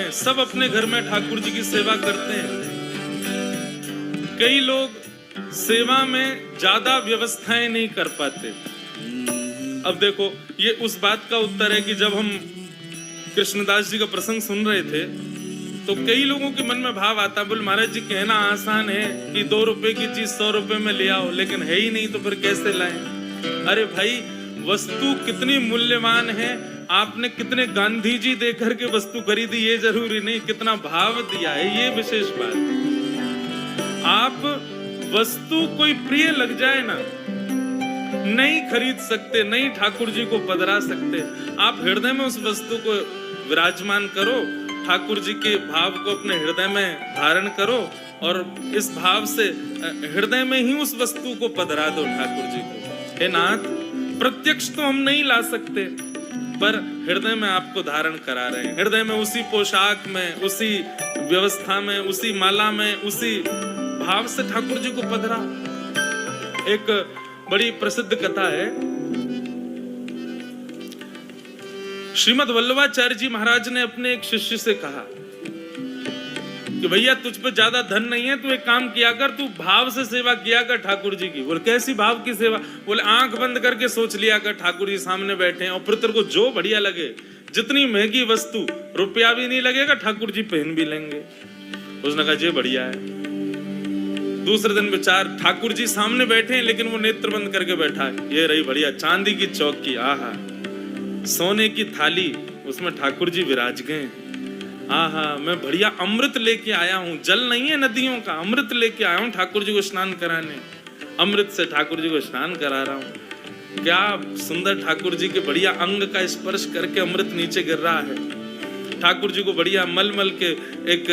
हैं, सब अपने घर में ठाकुर जी की सेवा करते हैं। कई लोग सेवा में ज्यादा व्यवस्थाएं नहीं कर पाते। अब देखो, ये उस बात का उत्तर है कि जब हम कृष्णदास जी का प्रसंग सुन रहे थे तो कई लोगों के मन में भाव आता, बोल महाराज जी कहना आसान है कि 2 रुपए की चीज 100 रुपए में ले आओ, लेकिन है ही नहीं तो फिर कैसे लाएं? अरे भाई, वस्तु कितनी मूल्यवान है, आपने कितने गांधी जी देकर के वस्तु खरीदी ये जरूरी नहीं, कितना भाव दिया है ये विशेष बात है। आप वस्तु कोई प्रिय लग जाए ना, नहीं खरीद सकते, नहीं ठाकुर जी को पधरा सकते। आप हृदय में उस वस्तु को विराजमान करो, ठाकुर जी के भाव को अपने हृदय में धारण करो और इस भाव से हृदय में ही उस वस्तु को पधरा दो ठाकुर जी को। हे नाथ, प्रत्यक्ष तो हम नहीं ला सकते, पर हृदय में आपको धारण करा रहे हैं। हृदय में उसी पोशाक में, उसी व्यवस्था में, उसी माला में, उसी भाव से ठाकुर जी को पधरा। एक बड़ी प्रसिद्ध कथा है, श्रीमद् वल्लभाचार्य जी महाराज ने अपने एक शिष्य से कहा कि भैया तुझ पे ज्यादा धन नहीं है, तू एक काम किया कर, तू भाव से सेवा किया कर ठाकुर जी की। बोले कैसी भाव की सेवा? बोले आंख बंद करके सोच लिया कर ठाकुर जी सामने बैठे हैं और फिर तेरे को जो बढ़िया लगे, जितनी महंगी वस्तु, रुपया भी नहीं लगेगा, ठाकुर जी पहन भी लेंगे। उसने कहा ये बढ़िया है। दूसरे दिन विचार, ठाकुर जी सामने बैठे हैं लेकिन वो नेत्र बंद करके बैठा है, ये रही बढ़िया चांदी की चौकी, आहा, सोने की थाली, उसमें ठाकुर जी विराज गए। आहा, मैं बढ़िया अमृत लेके आया हूँ, जल नहीं है नदियों का, अमृत लेके आया हूँ ठाकुर जी को स्नान कराने, अमृत से ठाकुर जी को स्नान करा रहा हूँ। क्या सुंदर ठाकुर जी के बढ़िया अंग का स्पर्श करके अमृत नीचे गिर रहा है। ठाकुर जी को बढ़िया मल के एक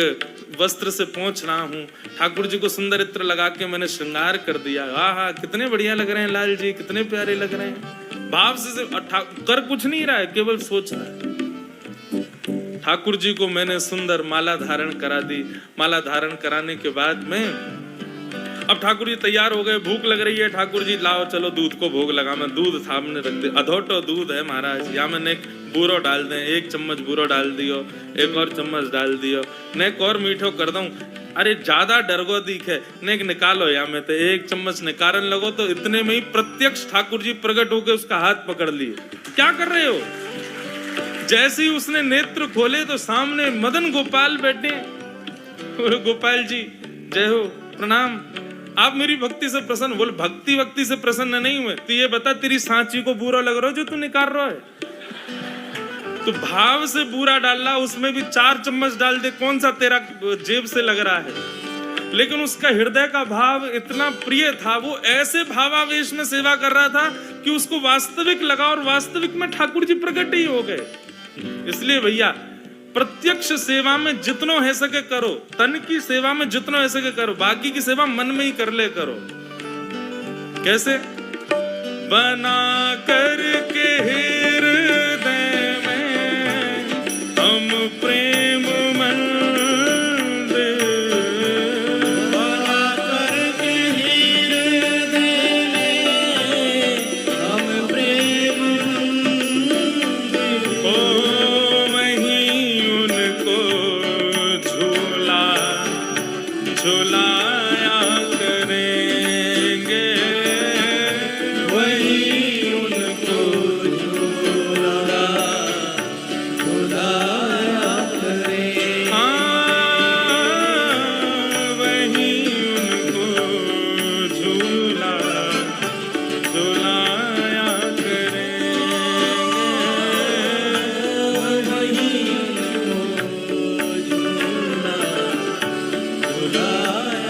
वस्त्र से पहुंच रहा हूँ, ठाकुर जी को सुंदर इत्र लगा के मैंने श्रृंगार कर दिया। आहा, कितने बढ़िया लग रहे हैं लाल जी, कितने प्यारे लग रहे हैं। भाव से कर कुछ नहीं रहा है, केवल सोच रहा है। ठाकुर जी को मैंने सुंदर माला धारण करा दी। माला धारण कराने के बाद में अब ठाकुर जी तैयार हो गए, भूख लग रही है, ठाकुर जी लाओ चलो दूध को भोग लगा। मैं दूध सामने रख दे, अधोटो दूध है महाराज, या मैंने बूरो डाल दें, 1 चम्मच बूरो डाल दियो, 1 और चम्मच डाल दियो, नेक और मीठो कर दूं। अरे ज्यादा डरगो दिखे, नेक निकालो, या मैं तो 1 चम्मच निकारन लगो तो इतने में ही प्रत्यक्ष ठाकुर जी प्रकट होकर उसका हाथ पकड़ लिए। क्या कर रहे हो? जैसे ही उसने नेत्र खोले तो सामने मदन गोपाल बैठे। गोपाल जी जय हो, प्रणाम, आप मेरी भक्ति से प्रसन्न? बोले भक्ति से प्रसन्न नहीं हुए, तो ये बता तेरी सांची को बुरा लग रहा हो जो तू निकाल रहा है? तो भाव से बुरा डाला, उसमें भी 4 चम्मच डाल दे, कौन सा तेरा जेब से लग रहा है? लेकिन उसका हृदय का भाव इतना प्रिय था, वो ऐसे भावावेश में सेवा कर रहा था कि उसको वास्तविक लगा और वास्तविक में ठाकुर जी प्रकट ही हो गए। इसलिए भैया, प्रत्यक्ष सेवा में जितनो है सके करो, तन की सेवा में जितनो है सके करो, बाकी की सेवा मन में ही कर ले करो। कैसे? बना करके हृदय में हम प्रेम मंदिर, बना करके हृदय में हम प्रेम मंदिर, ओ वहीं उनको झूला झूलाया करेंगे, वहीं उनको झूला झूलाया करें। वहीं उनको झूला झूलाया करेंगे। वहीं उनको झूला झूलाया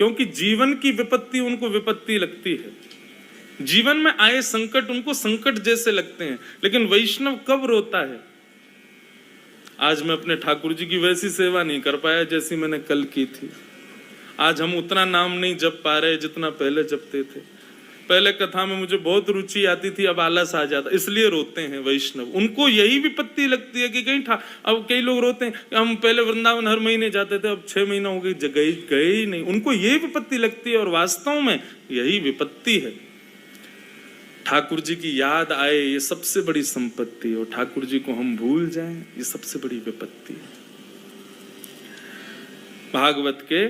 क्योंकि जीवन की विपत्ति उनको विपत्ति लगती है, जीवन में आए संकट उनको संकट जैसे लगते हैं। लेकिन वैष्णव कब रोता है? आज मैं अपने ठाकुर जी की वैसी सेवा नहीं कर पाया जैसी मैंने कल की थी। आज हम उतना नाम नहीं जप पा रहे जितना पहले जपते थे। पहले कथा में मुझे बहुत रुचि आती थी, अब आलस आ जाता, इसलिए रोते हैं वैष्णव। उनको यही विपत्ति लगती है कि कहीं अब कई लोग रोते हैं, हम पहले वृंदावन हर महीने जाते थे, अब 6 महीना हो गई गए ही नहीं। उनको यही विपत्ति लगती है और वास्तव में यही विपत्ति है। ठाकुर जी की याद आए ये सबसे बड़ी संपत्ति, और ठाकुर जी को हम भूल जाएं ये सबसे बड़ी विपत्ति है। भागवत के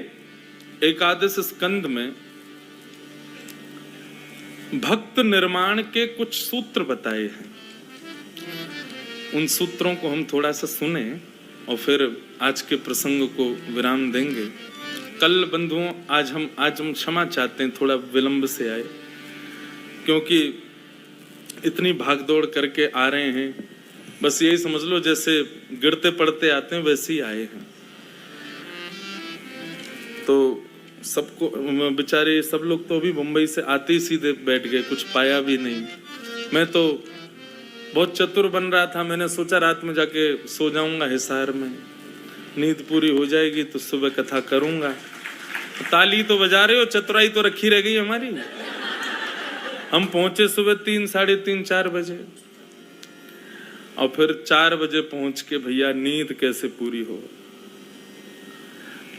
एकादश स्कंद में भक्त निर्माण के कुछ सूत्र बताए हैं। उन सूत्रों को हम थोड़ा सा सुने और फिर आज के प्रसंग को विराम देंगे। कल बंधुओं आज हम क्षमा चाहते हैं, थोड़ा विलंब से आए, क्योंकि इतनी भागदौड़ करके आ रहे हैं। बस यही समझ लो जैसे गिरते पड़ते आते हैं वैसे ही आए हैं। तो सबको बेचारे सब लोग तो अभी मुंबई से आते ही सीधे बैठ गए, कुछ पाया भी नहीं। मैं तो बहुत चतुर बन रहा था, मैंने सोचा रात में जाके सो जाऊंगा हिसार में, नींद पूरी हो जाएगी तो सुबह कथा करूंगा। ताली तो बजा रहे हो, चतुराई तो रखी रह गई हमारी। हम पहुंचे सुबह 3, साढ़े 3, 4 बजे, और फिर 4 बजे पहुंच के भैया नींद कैसे पूरी हो।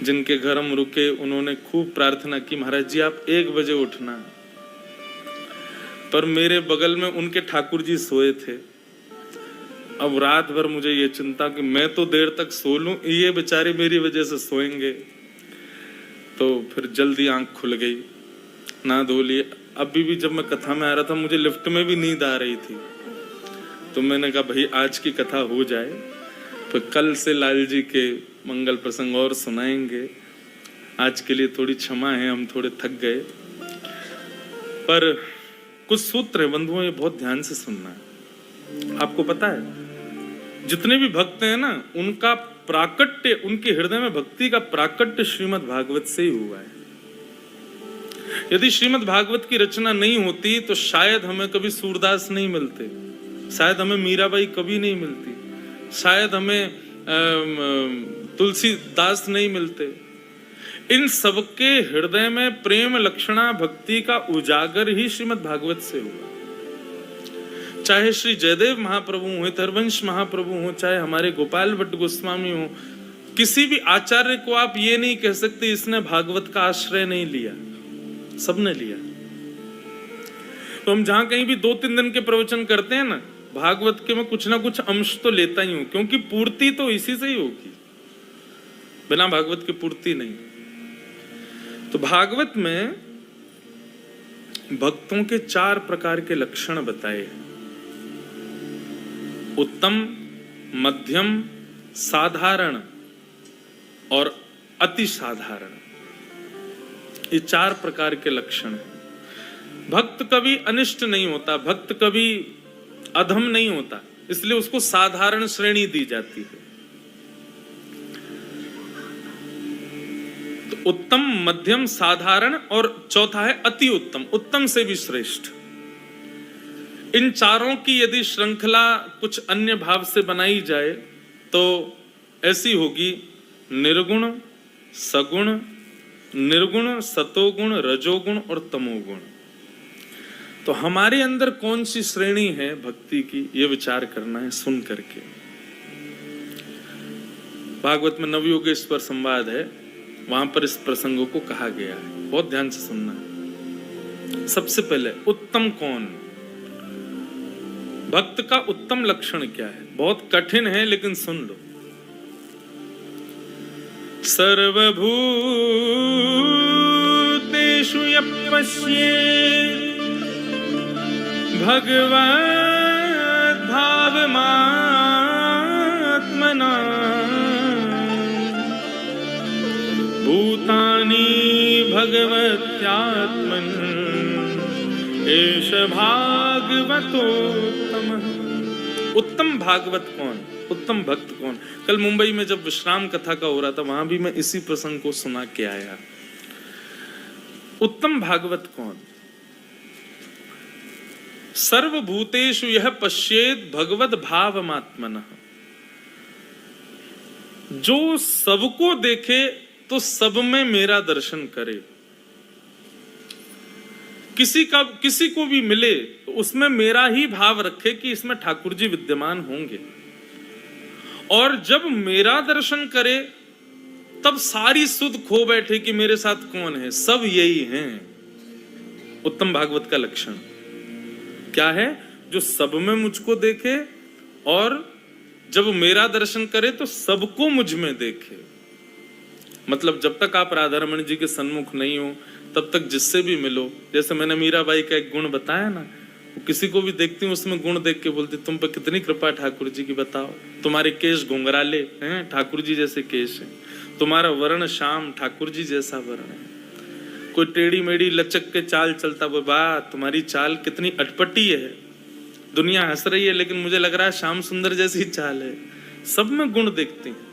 जिनके घर हम रुके उन्होंने खूब प्रार्थना की, महाराज जी आप 1 बजे उठना। पर मेरे बगल में उनके ठाकुर जी सोए थे। अब रात भर मुझे ये चिंता कि मैं तो देर तक सो लूं, ये बेचारे मेरी वजह से सोएंगे। तो फिर जल्दी आंख खुल गई, ना धो लिए। अभी भी जब मैं कथा में आ रहा था मुझे लिफ्ट में भी नींद आ रही थी, तो मैंने कहा भाई आज की कथा हो जाए, तो कल से लाल जी के मंगल प्रसंग और सुनाएंगे। आज के लिए थोड़ी क्षमा है, हम थोड़े थक गए। पर कुछ सूत्र है बंधुओं, ये बहुत ध्यान से सुनना है। आपको पता है जितने भी भक्त हैं ना, उनका प्राकट्य, उनके हृदय में भक्ति का प्राकट्य श्रीमद् भागवत से ही हुआ है। यदि श्रीमद् भागवत की रचना नहीं होती तो शायद हमें कभी सूरदास नहीं मिलते, शायद हमें मीराबाई कभी नहीं मिलती, शायद हमें तुलसीदास नहीं मिलते। इन सबके हृदय में प्रेम लक्षणा भक्ति का उजागर ही श्रीमद् भागवत से हुआ। चाहे श्री जयदेव महाप्रभु हो, हरवंश महाप्रभु हो, चाहे हमारे गोपाल भट्ट गोस्वामी हो, किसी भी आचार्य को आप ये नहीं कह सकते इसने भागवत का आश्रय नहीं लिया, सबने लिया। तो हम जहां कहीं भी 2-3 दिन के प्रवचन करते हैं ना, भागवत के में कुछ ना कुछ अंश तो लेता ही हूं, क्योंकि पूर्ति तो इसी से ही होगी, बिना भागवत की पूर्ति नहीं। तो भागवत में भक्तों के 4 प्रकार के लक्षण बताए, उत्तम, मध्यम, साधारण और अति साधारण। ये 4 प्रकार के लक्षण हैं। भक्त कभी अनिष्ट नहीं होता, भक्त कभी अधम नहीं होता, इसलिए उसको साधारण श्रेणी दी जाती है। तो उत्तम, मध्यम, साधारण और चौथा है अति उत्तम, उत्तम से भी श्रेष्ठ। इन चारों की यदि श्रृंखला कुछ अन्य भाव से बनाई जाए तो ऐसी होगी: निर्गुण, सगुण, निर्गुण, सतोगुण, रजोगुण और तमोगुण। तो हमारे अंदर कौन सी श्रेणी है भक्ति की, ये विचार करना है सुन करके। भागवत में नवयोगेश्वर संवाद है, वहां पर इस प्रसंगों को कहा गया है, बहुत ध्यान से सुनना है। सबसे पहले उत्तम कौन, भक्त का उत्तम लक्षण क्या है? बहुत कठिन है लेकिन सुन लो। सर्वभूतेषु यः पश्येत् भगवद्भावमात्मना भूतानि भगवत्यात्मन् एष भागवतोत्तमः। उत्तम भागवत कौन, उत्तम भक्त कौन? कल मुंबई में जब विश्राम कथा का हो रहा था, वहां भी मैं इसी प्रसंग को सुना के आया। उत्तम भागवत कौन? सर्वभूतेषु यह पश्येत भगवत भावमात्मनः, जो सबको देखे तो सब में मेरा दर्शन करे। किसी को भी मिले तो उसमें मेरा ही भाव रखे कि इसमें ठाकुर जी विद्यमान होंगे, और जब मेरा दर्शन करे तब सारी सुध खो बैठे कि मेरे साथ कौन है, सब यही हैं। उत्तम भागवत का लक्षण क्या है? जो सब में मुझको देखे और जब मेरा दर्शन करे तो सबको मुझ में देखे। मतलब जब तक आप राधा रमण जी के सन्मुख नहीं हो तब तक जिससे भी मिलो, जैसे मैंने मीराबाई का एक गुण बताया ना, वो किसी को भी देखती हूँ उसमें गुण देख के बोलती तुम पर कितनी कृपा ठाकुर जी की, बताओ तुम्हारे केश घुंघराले हैं, ठाकुर जी जैसे केश हैं, तुम्हारा वर्ण श्याम, ठाकुर जी जैसा वर्ण है। कोई टेढ़ी मेढ़ी लचक के चाल चलता, वो वाह तुम्हारी चाल कितनी अटपटी है, दुनिया हंस रही है लेकिन मुझे लग रहा है श्याम सुंदर जैसी चाल है। सब में गुण देखते हैं।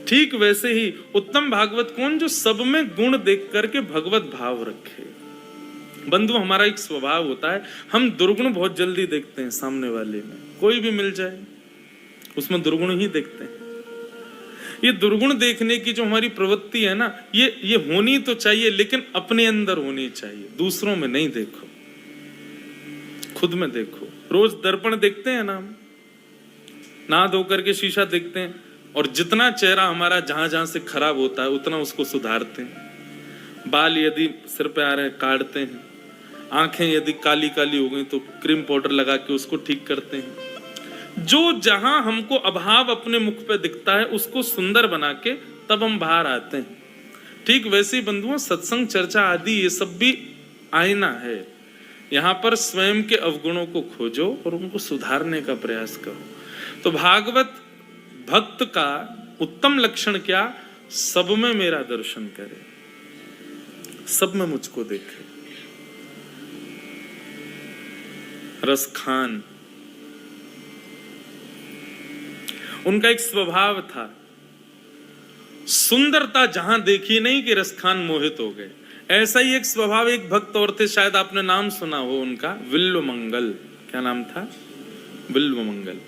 ठीक वैसे ही उत्तम भागवत कौन? जो सब में गुण देख करके भगवत भाव रखे। बंधु, हमारा एक स्वभाव होता है, हम दुर्गुण बहुत जल्दी देखते हैं सामने वाले में, कोई भी मिल जाए उसमें दुर्गुण ही देखते हैं। ये दुर्गुण देखने की जो हमारी प्रवृत्ति है ना, ये होनी तो चाहिए लेकिन अपने अंदर होनी चाहिए, दूसरों में नहीं देखो, खुद में देखो। रोज दर्पण देखते हैं ना, हम नहा धो करके शीशा देखते हैं और जितना चेहरा हमारा जहां जहां से खराब होता है उतना उसको सुधारते हैं। बाल यदि सिर पे आ रहे हैं काटते हैं, आंखें यदि काली काली हो गई तो क्रीम पाउडर लगा के उसको ठीक करते हैं। जो जहां हमको अभाव अपने मुख पे दिखता है उसको सुंदर बना के तब हम बाहर आते हैं। ठीक वैसे ही बंधुओं, सत्संग चर्चा आदि ये सब भी आईना है। यहाँ पर स्वयं के अवगुणों को खोजो और उनको सुधारने का प्रयास करो। तो भागवत भक्त का उत्तम लक्षण क्या? सब में मेरा दर्शन करे, सब में मुझको देखे। रसखान, उनका एक स्वभाव था, सुंदरता जहां देखी नहीं कि रसखान मोहित हो गए। ऐसा ही एक स्वभाव एक भक्त और थे, शायद आपने नाम सुना हो उनका, विल्वमंगल। क्या नाम था? विल्वमंगल।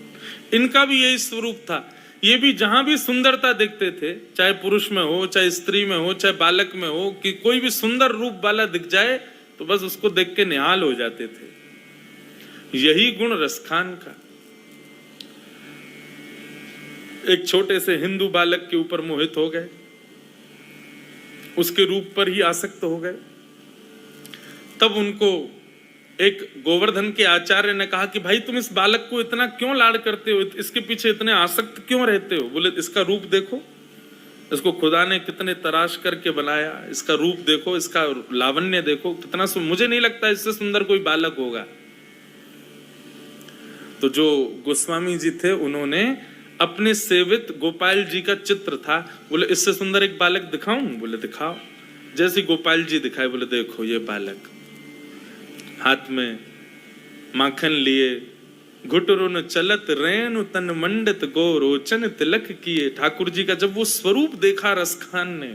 इनका भी यही स्वरूप था। ये भी जहां भी सुंदरता देखते थे, चाहे पुरुष में हो, चाहे स्त्री में हो, चाहे बालक में हो, कि कोई भी सुंदर रूप वाला दिख जाए तो बस उसको देख के निहाल हो जाते थे। यही गुण रसखान का। एक छोटे से हिंदू बालक के ऊपर मोहित हो गए, उसके रूप पर ही आसक्त हो गए। तब उनको एक गोवर्धन के आचार्य ने कहा कि भाई तुम इस बालक को इतना क्यों लाड करते हो, इसके पीछे इतने आसक्त क्यों रहते हो? बोले इसका रूप देखो, इसको खुदा ने कितने तराश करके बनाया, इसका रूप देखो, इसका लावण्य देखो कितना मुझे नहीं लगता इससे सुंदर कोई बालक होगा। तो जो गोस्वामी जी थे उन्होंने अपने सेवित गोपाल जी का चित्र था, बोले इससे सुंदर एक बालक दिखाऊं? बोले दिखाओ। जैसे गोपाल जी दिखाए, बोले देखो ये बालक हाथ में माखन लिए, घुटरुन चलत रेणु तन मंडित गो रोचन तिलक किए। ठाकुर जी का जब वो स्वरूप देखा रसखान ने,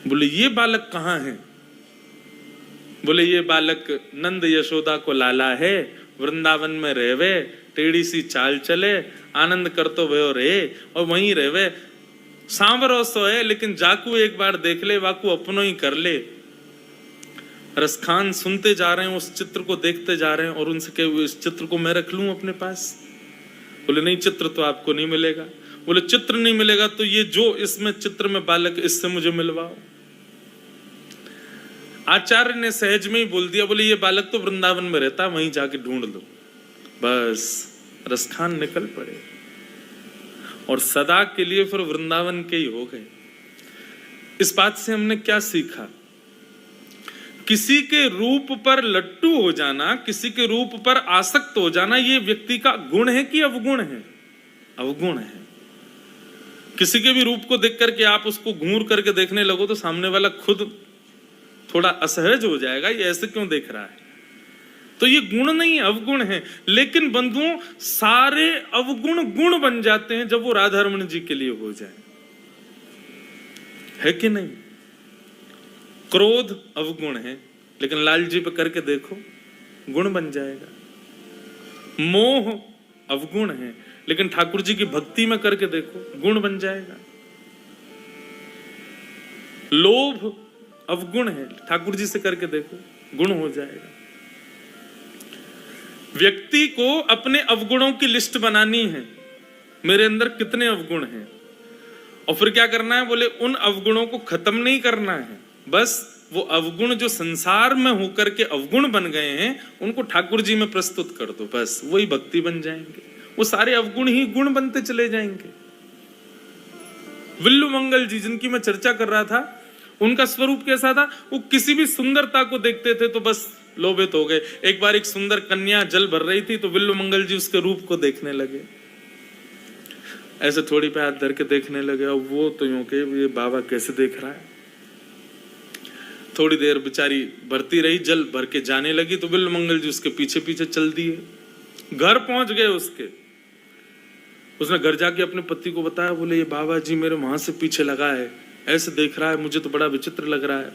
बोले ये बालक कहाँ है? बोले ये बालक नंद यशोदा को लाला है, वृंदावन में रहवे, टेढ़ी सी चाल चले, आनंद कर तो भयो रे, और वहीं रहवे, सांवरो सो है लेकिन जाकू एक बार देख ले, वाकू अपनो ही कर ले। रसखान सुनते जा रहे हैं, उस चित्र को देखते जा रहे हैं और उनसे कहे इस चित्र को मैं रख लूं अपने पास? बोले नहीं, चित्र तो आपको नहीं मिलेगा। बोले चित्र नहीं मिलेगा तो ये जो इसमें चित्र में बालक, इससे मुझे मिलवाओ। आचार्य ने सहज में ही बोल दिया, बोले ये बालक तो वृंदावन में रहता, वहीं जाके ढूंढ लो। बस रसखान निकल पड़े और सदा के लिए फिर वृंदावन के ही हो गए। इस बात से हमने क्या सीखा? किसी के रूप पर लट्टू हो जाना, किसी के रूप पर आसक्त हो जाना, ये व्यक्ति का गुण है कि अवगुण है? अवगुण है। किसी के भी रूप को देख करके आप उसको घूर करके देखने लगो तो सामने वाला खुद थोड़ा असहज हो जाएगा, ये ऐसे क्यों देख रहा है? तो ये गुण नहीं, अवगुण है। लेकिन बंधुओं, सारे अवगुण गुण बन जाते हैं जब वो राधा रमण जी के लिए हो जाए, है कि नहीं? क्रोध अवगुण है, लेकिन लाल जी पे करके देखो गुण बन जाएगा। मोह अवगुण है, लेकिन ठाकुर जी की भक्ति में करके देखो गुण बन जाएगा। लोभ अवगुण है, ठाकुर जी से करके देखो गुण हो जाएगा। व्यक्ति को अपने अवगुणों की लिस्ट बनानी है, मेरे अंदर कितने अवगुण हैं, और फिर क्या करना है, बोले उन अवगुणों को खत्म नहीं करना है, बस वो अवगुण जो संसार में होकर के अवगुण बन गए हैं उनको ठाकुर जी में प्रस्तुत कर दो, बस वही भक्ति बन जाएंगे। वो सारे अवगुण ही गुण बनते चले जाएंगे। विल्लू मंगल जी जिनकी मैं चर्चा कर रहा था, उनका स्वरूप कैसा था, वो किसी भी सुंदरता को देखते थे तो बस लोभित हो गए। एक बार एक सुंदर कन्या जल भर रही थी तो विल्लू मंगल जी उसके रूप को देखने लगे, ऐसे थोड़ी पे हाथ धर के देखने लगे, और वो तो यूं के ये बाबा कैसे देख रहा है। थोड़ी देर बेचारी भरती रही, जल भर के जाने लगी तो विल्लू मंगल जी उसके पीछे पीछे चल दिए। घर पहुंच गए उसने घर जाके अपने पति को बताया, बोले ये बाबा जी मेरे वहां से पीछे लगा है, ऐसे देख रहा है, मुझे तो बड़ा विचित्र लग रहा है।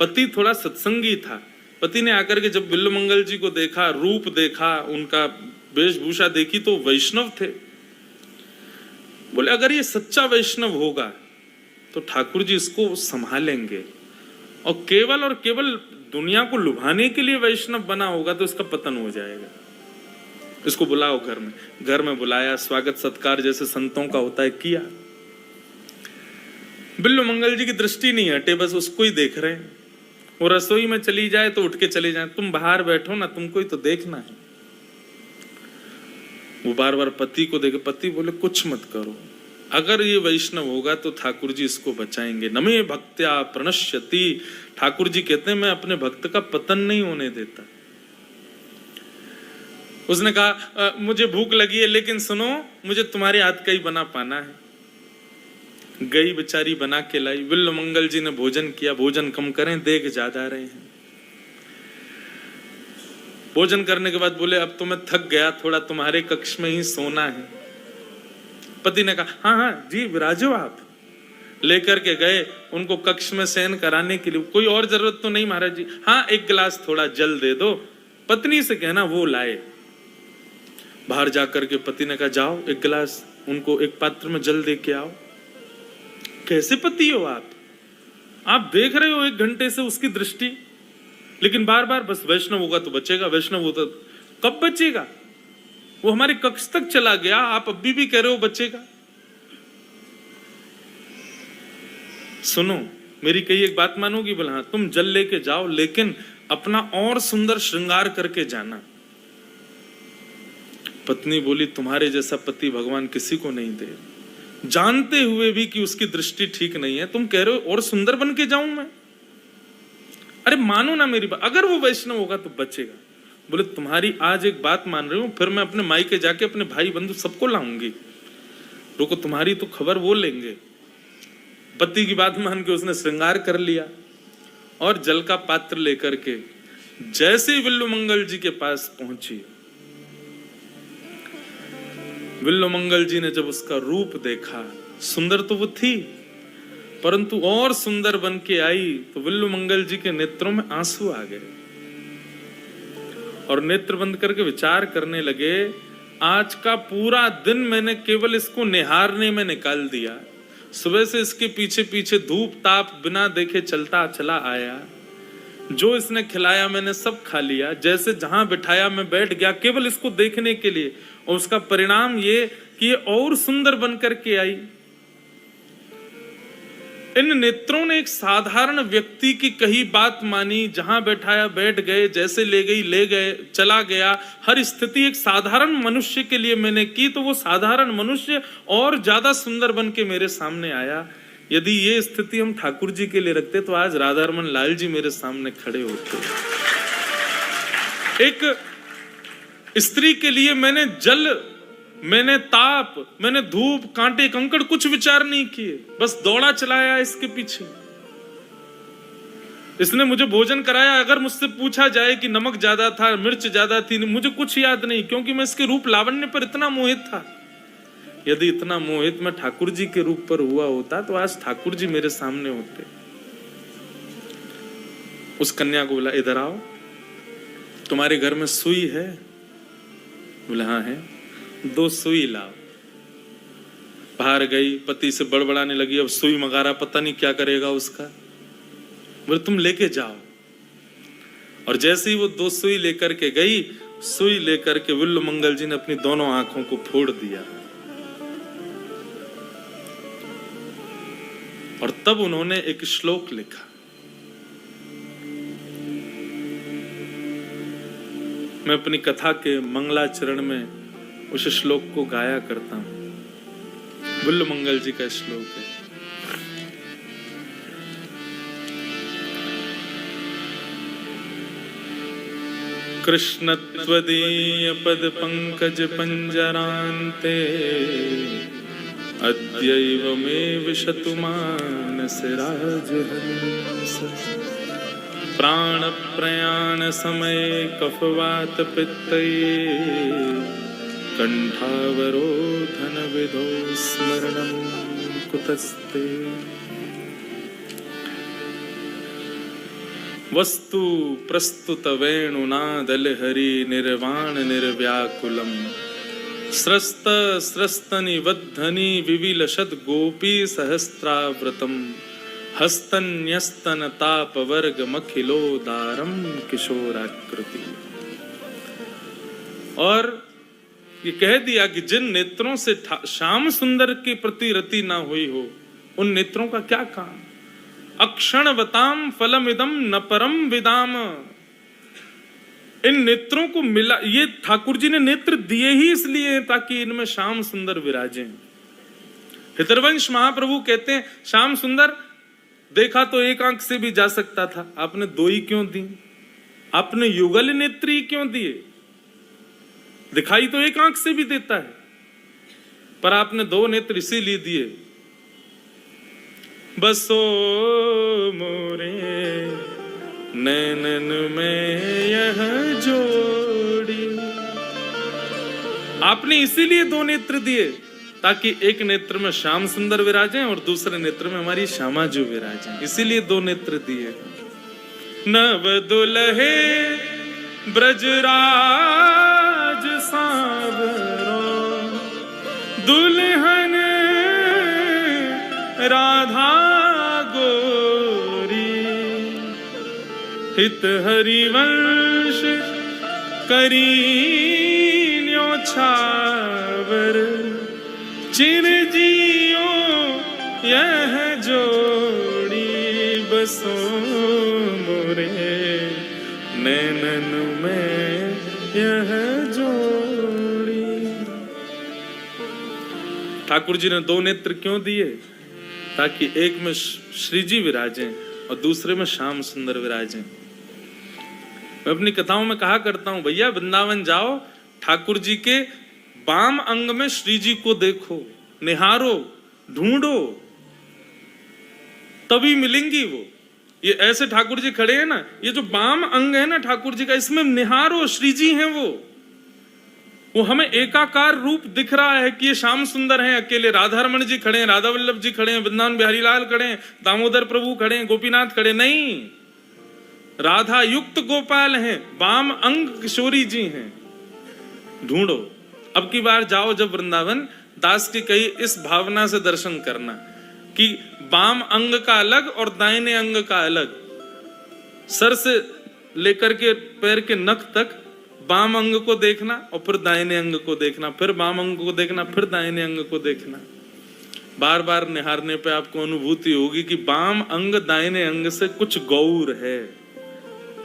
पति थोड़ा सत्संगी था, पति ने आकर के जब विल्लू मंगल जी को देखा, रूप देखा, उनका वेशभूषा देखी तो वैष्णव थे। बोले अगर ये सच्चा वैष्णव होगा तो ठाकुर जी इसको संभालेंगे, और केवल दुनिया को लुभाने के लिए वैष्णव बना होगा तो इसका पतन हो जाएगा। इसको बुलाओ घर में बुलाया, स्वागत सत्कार जैसे संतों का होता है किया। विल्लू मंगल जी की दृष्टि नहीं हटे, बस उसको ही देख रहे हैं। वो रसोई में चली जाए तो उठ के चले जाए, तुम बाहर बैठो ना, तुमको ही तो देखना है। वो बार बार पति को देखे, पति बोले कुछ मत करो, अगर ये वैष्णव होगा तो ठाकुर जी इसको बचाएंगे। नमे भक्त्या प्रणश्यति, ठाकुर जी कहते हैं मैं अपने भक्त का पतन नहीं होने देता। उसने कहा मुझे भूख लगी है, लेकिन सुनो मुझे तुम्हारे हाथ का ही बना पाना है। गई बेचारी बना के लाई, विल्लू मंगल जी ने भोजन किया। भोजन कम करें, देख ज्यादा रहे हैं। भोजन करने के बाद बोले अब तो मैं थक गया, थोड़ा तुम्हारे कक्ष में ही सोना है। पति ने कहा हाँ हाँ जी विराजो आप। लेकर के गए उनको कक्ष में शयन कराने के लिए। कोई और जरूरत तो नहीं महाराज जी? हाँ एक गिलास थोड़ा जल दे दो। पत्नी से कहना वो लाए। बाहर जाकर के पति ने कहा जाओ एक गिलास उनको एक पात्र में जल दे के आओ। कैसे पति हो आप देख रहे हो 1 घंटे से उसकी दृष्टि, लेकिन बार बार बस वैष्णव होगा तो बचेगा, वैष्णव होता कब बचेगा? वो हमारे कक्ष तक चला गया, आप अभी भी कह रहे हो बचेगा। सुनो मेरी कही एक बात मानोगी? बोला हाँ। तुम जल लेके जाओ, लेकिन अपना और सुंदर श्रृंगार करके जाना। पत्नी बोली तुम्हारे जैसा पति भगवान किसी को नहीं दे, जानते हुए भी कि उसकी दृष्टि ठीक नहीं है, तुम कह रहे हो और सुंदर बन के जाऊं मैं? अरे मानो ना मेरी बात, अगर वो वैष्णव होगा तो बचेगा। बोले तुम्हारी आज एक बात मान रही हूं, फिर मैं अपने मायके जाके अपने भाई बंधु सबको लाऊंगी। रुको तुम्हारी तो खबर वो लेंगे। पति की बात मान के उसने श्रृंगार कर लिया और जल का पात्र लेकर के जैसे ही विल्लू मंगल जी के पास पहुंची, विल्लू मंगल जी ने जब उसका रूप देखा, सुंदर तो वो थी परंतु और सुंदर बन के आई, तो विल्लू मंगल जी के नेत्रों में आंसू आ गए और नेत्र बंद करके विचार करने लगे आज का पूरा दिन मैंने केवल इसको निहारने में निकाल दिया। सुबह से इसके पीछे पीछे धूप ताप बिना देखे चलता चला आया, जो इसने खिलाया मैंने सब खा लिया, जैसे जहां बिठाया मैं बैठ गया केवल इसको देखने के लिए, और उसका परिणाम ये कि ये और सुंदर बन करके आई। इन नेत्रों ने एक साधारण व्यक्ति की कही बात मानी, जहां बैठाया बैठ गए, जैसे ले गई ले गए, चला गया। हर स्थिति एक साधारण मनुष्य के लिए मैंने की, तो वो साधारण मनुष्य और ज्यादा सुंदर बन के मेरे सामने आया। यदि ये स्थिति हम ठाकुर जी के लिए रखते तो आज राधारमन लाल जी मेरे सामने खड़े होते। एक स्त्री के लिए मैंने जल, मैंने ताप, मैंने धूप कांटे कंकड़ कुछ विचार नहीं किए, बस दौड़ा चलाया इसके पीछे। इसने मुझे भोजन कराया। अगर मुझसे पूछा जाए कि नमक ज्यादा था मिर्च ज्यादा थी, मुझे कुछ याद नहीं, क्योंकि मैं इसके रूप लावण्य पर इतना मोहित था। यदि इतना मोहित मैं ठाकुर जी के रूप पर हुआ होता तो आज ठाकुर जी मेरे सामने होते। उस कन्या को बोला, इधर आओ, तुम्हारे घर में सुई है? बोले हाँ है। 2 सुई लाओ। बाहर गई, पति से बड़बड़ाने लगी, अब सुई मगारा पता नहीं क्या करेगा उसका। बोले तुम लेके जाओ। और जैसे ही वो 2 सुई लेकर के गई, सुई लेकर के विल्ल मंगल जी ने अपनी दोनों आंखों को फोड़ दिया। और तब उन्होंने एक श्लोक लिखा। मैं अपनी कथा के मंगलाचरण में उस श्लोक को गाया करता हूं। विल्ल मंगल जी का श्लोक है। कृष्ण त्वदीय पद पंकज पंजरान्ते अद्यैव मे विशतु मानस राजहंस प्राण प्रयाण समय कफवात पित्तये कंठावरोधन विधो स्मरणं कुतस्ते। वस्तु प्रस्तुत वेणुनादल हरि निर्वाण निर्व्याकुलम स्रस्त स्रस्तनि वद्धनि विविलशद गोपी सहस्त्राव्रतम हस्तन्यस्तन ताप वर्ग मखिलोदारम किशोराकृति। और ये कह दिया कि जिन नेत्रों से श्याम सुंदर के प्रति रति ना हुई हो, उन नेत्रों का क्या काम। अक्षणवताम फलमिदम न परम विदाम। इन नेत्रों को मिला, ये ठाकुर जी ने नेत्र दिए ही इसलिए ताकि इनमें श्याम सुंदर विराजे। हितरवंश महाप्रभु कहते हैं श्याम सुंदर देखा तो एक आंख से भी जा सकता था, आपने 2 ही क्यों दी? आपने युगल नेत्री क्यों दिए? दिखाई तो एक आंख से भी देता है, पर आपने 2 नेत्र इसीलिए दिए। बसो मोरे नैनन में यह जोड़ी। आपने इसीलिए 2 नेत्र दिए ताकि एक नेत्र में श्याम सुंदर विराजें और दूसरे नेत्र में हमारी श्यामा जो विराजें, इसीलिए 2 नेत्र दिए। नव दुल्हे ब्रजराज सांवरो दुल्हन राधा गोरी हित हरिवंश करी न्योछावर चिर जियो यह जोड़ी। बसो मोरे नैनन में यह जोड़ी। ठाकुर जी ने 2 नेत्र क्यों दिए? ताकि एक में श्री जी विराजें और दूसरे में श्याम सुंदर विराजें। मैं अपनी कथाओं में कहा करता हूं, भैया वृंदावन जाओ, ठाकुर जी के बाम अंग में श्री जी को देखो, निहारो, ढूंढो, तभी मिलेंगी वो। ये ऐसे ठाकुर जी खड़े हैं ना, ये जो बाम अंग है ना ठाकुर जी का, इसमें निहारो, श्री जी हैं वो हमें एकाकार रूप दिख रहा है कि ये श्याम सुंदर हैं। अकेले राधा रमण जी खड़े हैं, राधा वल्लभ जी खड़े हैं, वृंदावन बिहारी लाल खड़े हैं, दामोदर प्रभु खड़े हैं, गोपीनाथ खड़े, नहीं, राधा युक्त गोपाल हैं, बाम अंग किशोरी जी हैं। ढूंढो। अब की बार जाओ जब वृंदावन, दास की कही इस भावना से दर्शन करना कि बाम अंग का अलग और दाहिने अंग का अलग, सर से लेकर के पैर के नख तक बाम अंग को देखना और फिर दाहिने अंग को देखना, फिर बाम अंग को देखना, फिर दाहिने अंग को देखना। बार बार निहारने पे आपको अनुभूति होगी कि बाम अंग दाहिने अंग से कुछ गौर है,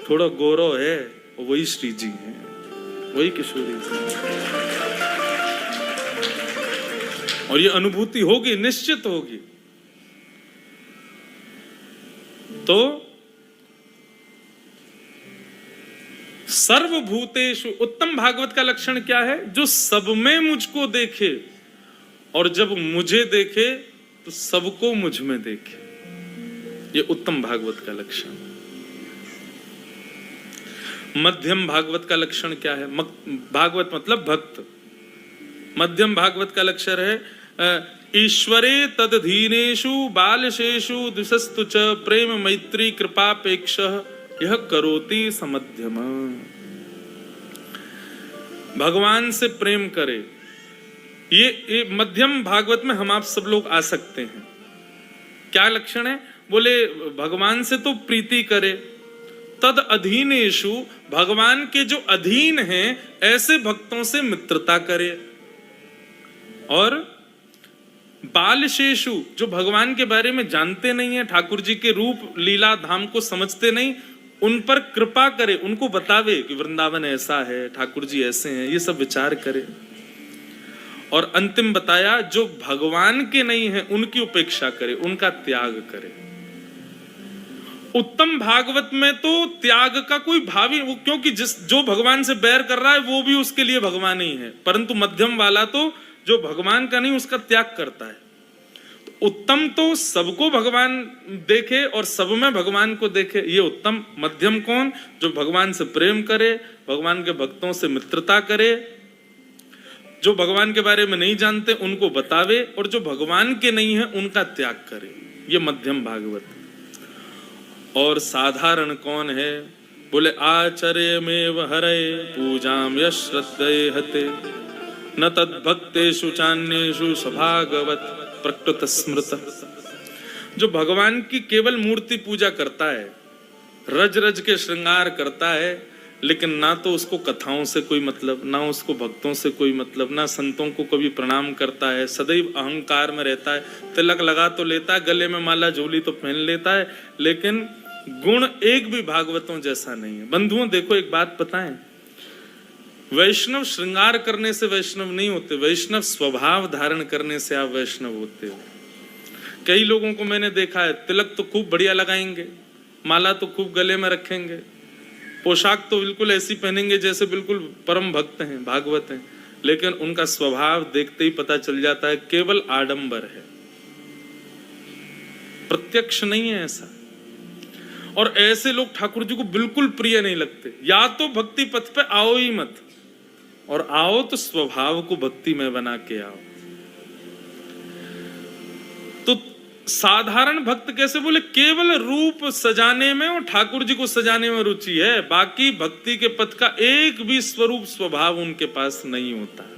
थोड़ा गौरव है, और वही श्री जी है, वही किशोरी जी। और ये अनुभूति होगी, निश्चित होगी। तो सर्वभूतेषु, उत्तम भागवत का लक्षण क्या है? जो सब में मुझको देखे और जब मुझे देखे तो सबको मुझ में देखे। ये उत्तम भागवत का लक्षण। मध्यम भागवत का लक्षण क्या है? भागवत मतलब भक्त। मध्यम भागवत का लक्षण है ईश्वरे तदधीनेषु बालशेषु द्विषस्तु च प्रेम मैत्री कृपापेक्ष यह करोति समध्यम। भगवान से प्रेम करे, ये मध्यम भागवत में हम आप सब लोग आ सकते हैं। क्या लक्षण है? बोले भगवान से तो प्रीति करे, तद अधीनेषु, भगवान के जो अधीन हैं ऐसे भक्तों से मित्रता करे, और बालशेषु, जो भगवान के बारे में जानते नहीं है, ठाकुर जी के रूप लीला धाम को समझते नहीं, उन पर कृपा करे, उनको बतावे कि वृंदावन ऐसा है, ठाकुर जी ऐसे हैं, ये सब विचार करे। और अंतिम बताया जो भगवान के नहीं है उनकी उपेक्षा करे, उनका त्याग करे। उत्तम भागवत में तो त्याग का कोई भाव ही, क्योंकि जो भगवान से बैर कर रहा है वो भी उसके लिए भगवान ही है, परंतु मध्यम वाला तो जो भगवान का नहीं उसका त्याग करता है। तो उत्तम तो सबको भगवान देखे और सब में भगवान को देखे, ये उत्तम। मध्यम कौन? जो भगवान से प्रेम करे, भगवान के भक्तों से मित्रता करे, जो भगवान के बारे में नहीं जानते उनको बतावे, और जो भगवान के नहीं है उनका त्याग करे, ये मध्यम भागवत। और साधारण कौन है? बोले आचर्यमेव हरे पूजाम यश श्रद्धये हते, न तद्भक्तेषु चान्येषु सभागवत प्रकृत स्मृत। जो भगवान की केवल मूर्ति पूजा करता है, रज रज के श्रृंगार करता है, लेकिन ना तो उसको कथाओं से कोई मतलब, ना उसको भक्तों से कोई मतलब, ना संतों को कभी प्रणाम करता है, सदैव अहंकार में रहता है, तिलक लगा तो लेता है, गले में माला झोली तो पहन लेता है, लेकिन गुण एक भी भागवतों जैसा नहीं है। बंधुओं देखो एक बात बताएं, वैष्णव श्रृंगार करने से वैष्णव नहीं होते, वैष्णव स्वभाव धारण करने से आप वैष्णव होते हो। कई लोगों को मैंने देखा है, तिलक तो खूब बढ़िया लगाएंगे, माला तो खूब गले में रखेंगे, पोशाक तो बिल्कुल ऐसी पहनेंगे जैसे बिल्कुल परम भक्त हैं, भागवत हैं, लेकिन उनका स्वभाव देखते ही पता चल जाता है केवल आडंबर है, प्रत्यक्ष नहीं है ऐसा। और ऐसे लोग ठाकुर जी को बिल्कुल प्रिय नहीं लगते। या तो भक्ति पथ पे आओ ही मत, और आओ तो स्वभाव को भक्ति में बना के आओ। तो साधारण भक्त कैसे? बोले केवल रूप सजाने में और ठाकुर जी को सजाने में रुचि है, बाकी भक्ति के पथ का एक भी स्वरूप स्वभाव उनके पास नहीं होता।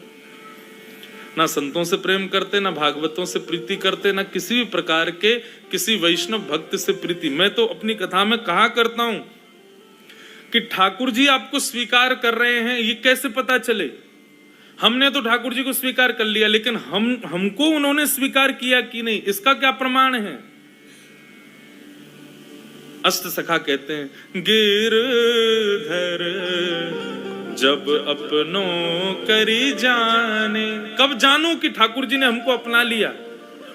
ना संतों से प्रेम करते, ना भागवतों से प्रीति करते, ना किसी भी प्रकार के किसी वैष्णव भक्त से प्रीति। मैं तो अपनी कथा में कहा करता हूं कि ठाकुर जी आपको स्वीकार कर रहे हैं, ये कैसे पता चले? हमने तो ठाकुर जी को स्वीकार कर लिया, लेकिन हमको उन्होंने स्वीकार किया कि नहीं, इसका क्या प्रमाण है? अष्ट सखा कहते हैं गिरधर जब अपनों करी जाने। कब जानू कि ठाकुर जी ने हमको अपना लिया?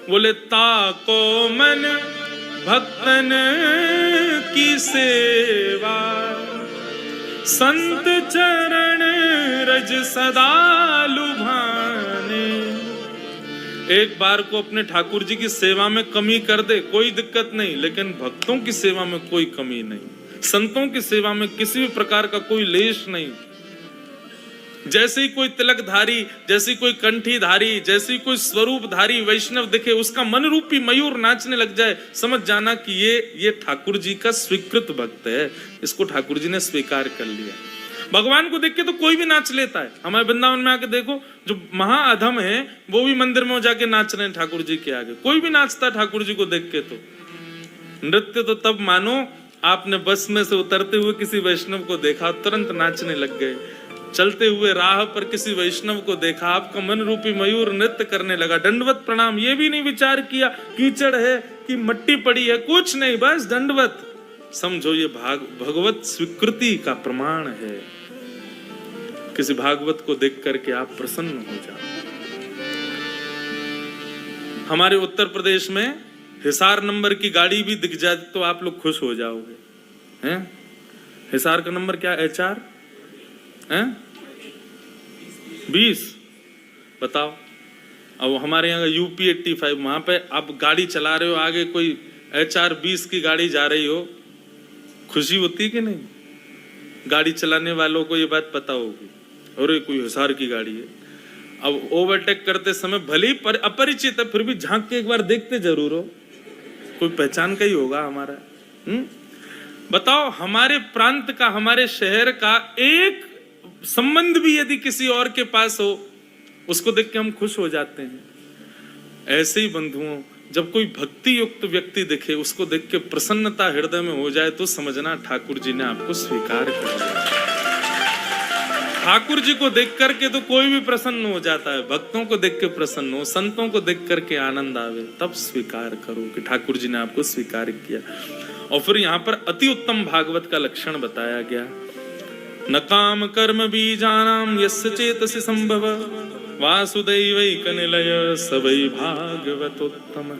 बोले ताको मन भक्तन की सेवा, संत चरण रज सदा लुभाने। एक बार को अपने ठाकुर जी की सेवा में कमी कर दे कोई दिक्कत नहीं, लेकिन भक्तों की सेवा में कोई कमी नहीं, संतों की सेवा में किसी भी प्रकार का कोई लेश नहीं। जैसे ही कोई तिलकधारी, जैसी कोई कंठीधारी, जैसी कोई स्वरूपधारी वैष्णव दिखे, उसका मन रूपी मयूर नाचने लग जाए, समझ जाना कि ये ठाकुर जी का स्वीकृत भक्त है, इसको ठाकुर जी ने स्वीकार कर लिया। भगवान को देख के तो कोई भी नाच लेता है। हमारे वृंदावन में आके देखो, जो महाअधम है वो भी मंदिर में जाके नाच रहे हैं ठाकुर जी के आगे, कोई भी नाचता है ठाकुर जी को देख के। तो नृत्य तो तब मानो आपने बस में से उतरते हुए किसी वैष्णव को देखा, तुरंत नाचने लग गए। चलते हुए राह पर किसी वैष्णव को देखा, आपका मन रूपी मयूर नृत्य करने लगा, दंडवत प्रणाम, ये भी नहीं विचार किया कीचड़ है कि मट्टी पड़ी है, कुछ नहीं, बस दंडवत। समझो ये भगवत स्वीकृति का प्रमाण है। किसी भागवत को देख करके आप प्रसन्न हो जाओ। हमारे उत्तर प्रदेश में हिसार नंबर की गाड़ी भी दिख जाए तो आप लोग खुश हो जाओगे। हैं? हिसार का नंबर क्या? HR 20। बताओ। अब हमारे यहाँ UP 85, वहां पे आप गाड़ी चला रहे हो, आगे कोई HR 20 की गाड़ी जा रही हो, खुशी होती कि नहीं? गाड़ी चलाने वालों को ये बात पता होगी, अरे कोई हिसार की गाड़ी है। अब ओवरटेक करते समय भले ही अपरिचित है, फिर भी झांक के एक बार देखते जरूर हो, कोई पहचान का ही होगा हमारा। बताओ, हमारे प्रांत का, हमारे शहर का एक संबंध भी यदि किसी और के पास हो, उसको देख के हम खुश हो जाते हैं। ऐसे ही बंधुओं, जब कोई भक्ति युक्त व्यक्ति दिखे, उसको देख के प्रसन्नता हृदय में हो जाए, तो समझना ठाकुर जी ने आपको स्वीकार कर लिया। ठाकुर जी को देख करके तो कोई भी प्रसन्न हो जाता है, भक्तों को देख के प्रसन्न हो, संतों को देख करके आनंद आवे, तब स्वीकार करो कि ठाकुर जी ने आपको स्वीकार किया। और फिर यहाँ पर अति उत्तम भागवत का लक्षण बताया गया। न काम कर्म बीजानाम यस्य चेतसि संभव वासुदैवैकनिलय स वै भागवतोत्तम।